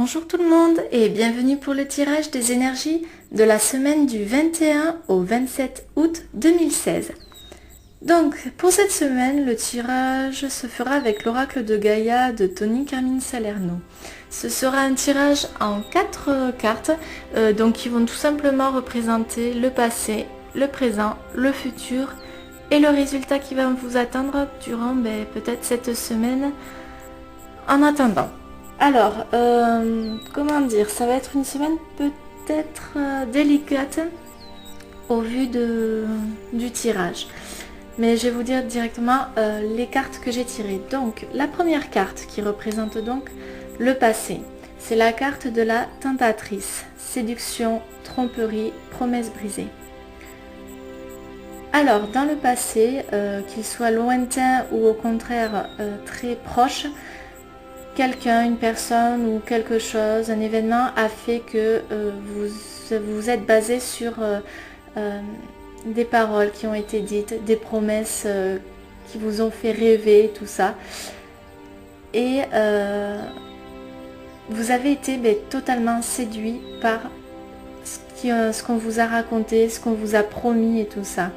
Bonjour tout le monde et bienvenue pour le tirage des énergies de la semaine du 21 au 27 août 2016. Donc pour cette semaine, le tirage se fera avec l'oracle de Gaïa de Tony Carmine Salerno. Ce sera un tirage en 4 cartes donc qui vont tout simplement représenter le passé, le présent, le futur et le résultat qui va vous attendre durant peut-être cette semaine en attendant. Alors, comment dire, ça va être une semaine peut-être délicate au vu du tirage. Mais je vais vous dire directement les cartes que j'ai tirées. Donc, la première carte qui représente donc le passé, c'est la carte de la tentatrice. Séduction, tromperie, promesse brisée. Alors, dans le passé, qu'il soit lointain ou au contraire très proche, quelqu'un, une personne ou quelque chose, un événement a fait que vous êtes basé sur des paroles qui ont été dites, des promesses qui vous ont fait rêver, tout ça. Et vous avez été totalement séduit par ce qu'on vous a raconté, ce qu'on vous a promis et tout ça.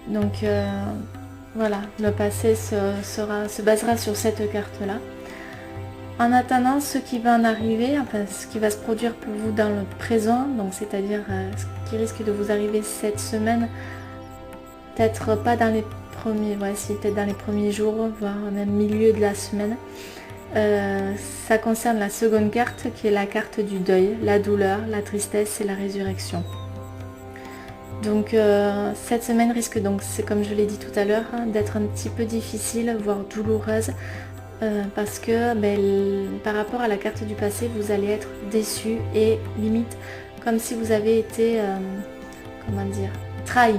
Donc voilà, le passé se basera sur cette carte-là. En attendant, ce qui va en arriver, enfin ce qui va se produire pour vous dans le présent, donc c'est-à-dire ce qui risque de vous arriver cette semaine, peut-être pas dans les premiers, peut-être dans les premiers jours, voire même milieu de la semaine. Ça concerne la seconde carte qui est la carte du deuil, la douleur, la tristesse et la résurrection. Donc cette semaine risque donc, c'est comme je l'ai dit tout à l'heure, d'être un petit peu difficile, voire douloureuse, parce que par rapport à la carte du passé, vous allez être déçu et limite comme si vous avez été, trahi.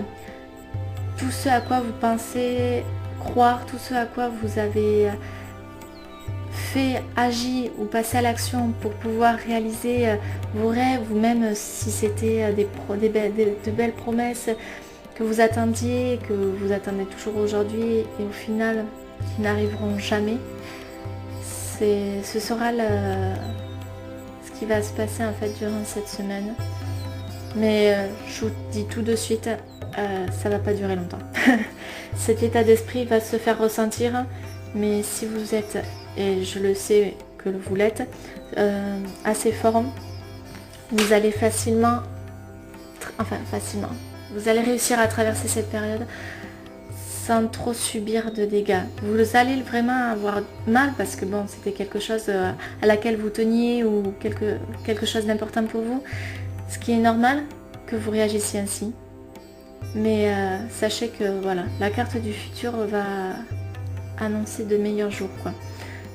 Tout ce à quoi vous pensez croire, tout ce à quoi vous avez fait, agi ou passé à l'action pour pouvoir réaliser vos rêves, ou même si c'était de belles promesses que vous attendiez, que vous attendez toujours aujourd'hui et au final qui n'arriveront jamais, ce sera ce qui va se passer en fait durant cette semaine. Mais je vous dis tout de suite, ça va pas durer longtemps. Cet état d'esprit va se faire ressentir, mais si vous êtes, et je le sais que vous l'êtes, assez fort, vous allez vous allez réussir à traverser cette période sans trop subir de dégâts. Vous allez vraiment avoir mal parce que bon, c'était quelque chose à laquelle vous teniez ou quelque chose d'important pour vous, ce qui est normal que vous réagissiez ainsi. Mais sachez que voilà, la carte du futur va annoncer de meilleurs jours, quoi.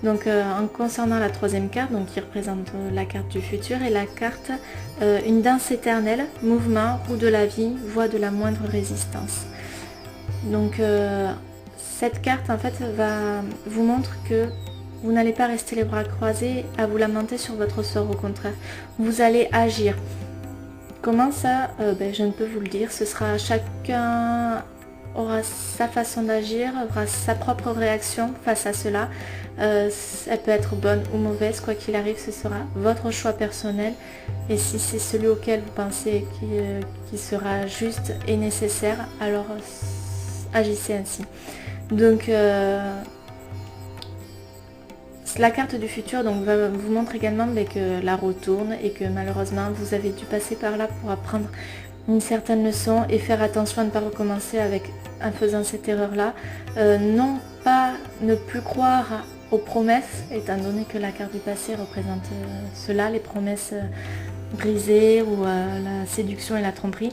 Donc en concernant la troisième carte, donc qui représente la carte du futur, et la carte une danse éternelle, mouvement, roue de la vie, voie de la moindre résistance. Donc cette carte en fait vous montre que vous n'allez pas rester les bras croisés à vous lamenter sur votre sort, au contraire. Vous allez agir. Comment ça je ne peux vous le dire, ce sera chacun aura sa façon d'agir, aura sa propre réaction face à cela. Elle peut être bonne ou mauvaise, quoi qu'il arrive, ce sera votre choix personnel. Et si c'est celui auquel vous pensez qui sera juste et nécessaire, alors agissez ainsi. Donc la carte du futur donc, vous montre également que la roue tourne et que malheureusement vous avez dû passer par là pour apprendre une certaine leçon et faire attention à ne pas recommencer en faisant cette erreur-là. Non pas ne plus croire aux promesses, étant donné que la carte du passé représente cela, les promesses brisées ou la séduction et la tromperie.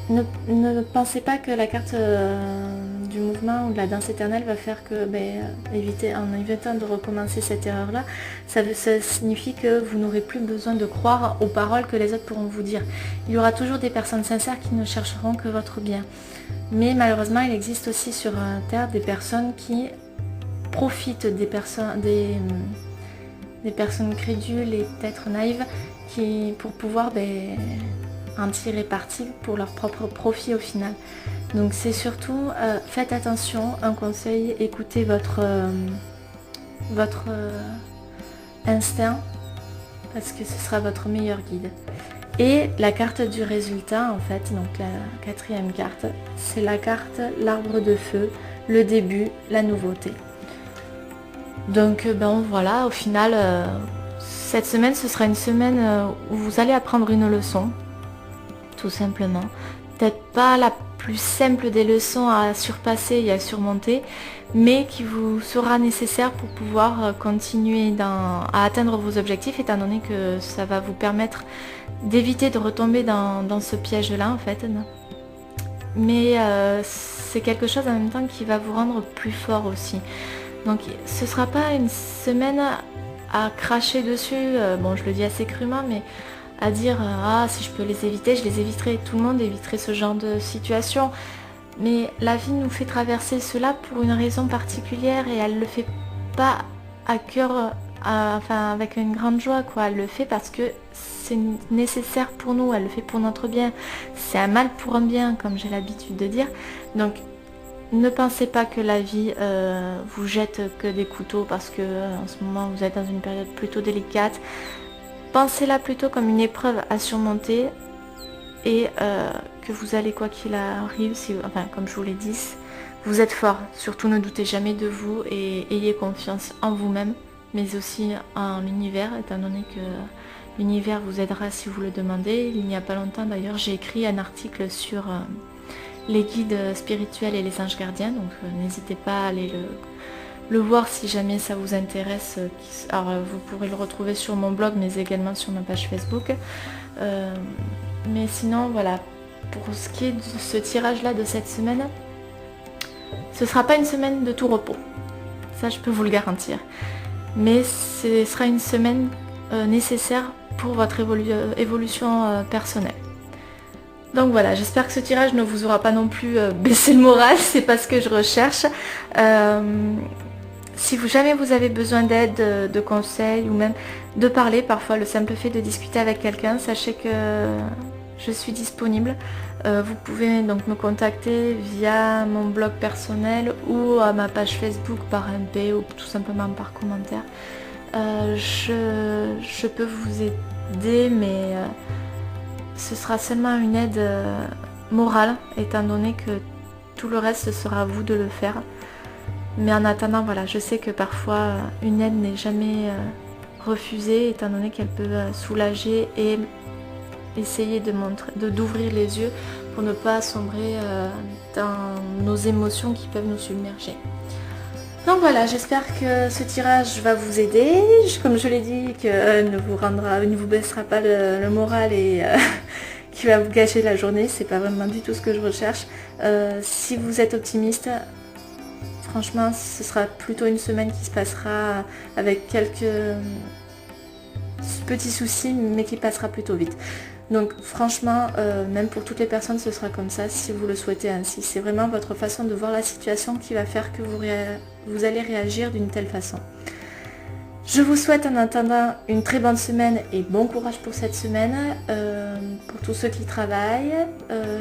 Ne pensez pas que la carte du mouvement ou de la danse éternelle va faire que, en évitant de recommencer cette erreur-là, ça signifie que vous n'aurez plus besoin de croire aux paroles que les autres pourront vous dire. Il y aura toujours des personnes sincères qui ne chercheront que votre bien. Mais malheureusement, il existe aussi sur Terre des personnes qui profitent des personnes crédules et peut-être naïves pour pouvoir en tirer parti pour leur propre profit au final. Donc c'est surtout, faites attention, un conseil, écoutez votre instinct, parce que ce sera votre meilleur guide. Et la carte du résultat, en fait, donc la quatrième carte, c'est la carte l'arbre de feu, le début, la nouveauté. Donc ben voilà, au final, cette semaine, ce sera une semaine où vous allez apprendre une leçon, tout simplement. Peut-être pas la plus simple des leçons à surpasser et à surmonter, mais qui vous sera nécessaire pour pouvoir continuer à atteindre vos objectifs, étant donné que ça va vous permettre d'éviter de retomber dans ce piège-là, en fait. Mais c'est quelque chose en même temps qui va vous rendre plus fort aussi. Donc ce sera pas une semaine à cracher dessus, bon je le dis assez crûment, mais à dire ah si je peux les éviter, je les éviterai, tout le monde éviterait ce genre de situation. Mais la vie nous fait traverser cela pour une raison particulière et elle le fait pas à cœur, enfin avec une grande joie quoi, elle le fait parce que c'est nécessaire pour nous, elle le fait pour notre bien. C'est un mal pour un bien comme j'ai l'habitude de dire. Donc ne pensez pas que la vie vous jette que des couteaux parce que en ce moment vous êtes dans une période plutôt délicate. Pensez-la plutôt comme une épreuve à surmonter et que vous allez quoi qu'il arrive, enfin comme je vous l'ai dit, vous êtes fort. Surtout ne doutez jamais de vous et ayez confiance en vous-même, mais aussi en l'univers, étant donné que l'univers vous aidera si vous le demandez. Il n'y a pas longtemps d'ailleurs j'ai écrit un article sur les guides spirituels et les anges gardiens, donc n'hésitez pas à aller le voir si jamais ça vous intéresse. Alors vous pourrez le retrouver sur mon blog mais également sur ma page Facebook. Mais sinon voilà, pour ce qui est de ce tirage là de cette semaine, ce sera pas une semaine de tout repos, ça je peux vous le garantir, mais ce sera une semaine nécessaire pour votre évolution personnelle. Donc voilà, j'espère que ce tirage ne vous aura pas non plus baissé le moral, c'est pas ce que je recherche. Si jamais vous avez besoin d'aide, de conseils ou même de parler, parfois le simple fait de discuter avec quelqu'un, sachez que je suis disponible. Vous pouvez donc me contacter via mon blog personnel ou à ma page Facebook par MP ou tout simplement par commentaire. Je peux vous aider, mais ce sera seulement une aide morale, étant donné que tout le reste ce sera à vous de le faire. Mais en attendant, voilà, je sais que parfois une aide n'est jamais refusée, étant donné qu'elle peut soulager et essayer d'ouvrir les yeux pour ne pas sombrer dans nos émotions qui peuvent nous submerger. Donc voilà, j'espère que ce tirage va vous aider. Comme je l'ai dit, que ne vous baissera pas le moral et qui va vous gâcher la journée. C'est pas vraiment du tout ce que je recherche. Si vous êtes optimiste, franchement, ce sera plutôt une semaine qui se passera avec quelques petits soucis, mais qui passera plutôt vite. Donc franchement, même pour toutes les personnes, ce sera comme ça, si vous le souhaitez ainsi. C'est vraiment votre façon de voir la situation qui va faire que vous allez réagir d'une telle façon. Je vous souhaite en attendant une très bonne semaine et bon courage pour cette semaine. Pour tous ceux qui travaillent,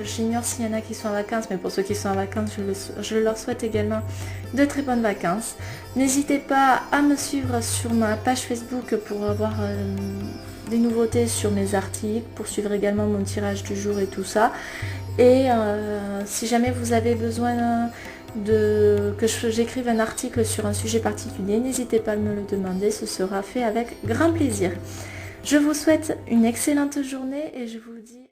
j'ignore s'il y en a qui sont en vacances, mais pour ceux qui sont en vacances, je leur souhaite également de très bonnes vacances. N'hésitez pas à me suivre sur ma page Facebook pour avoir des nouveautés sur mes articles, pour suivre également mon tirage du jour et tout ça. Et si jamais vous avez besoin que j'écrive un article sur un sujet particulier, n'hésitez pas à me le demander, ce sera fait avec grand plaisir. Je vous souhaite une excellente journée et je vous dis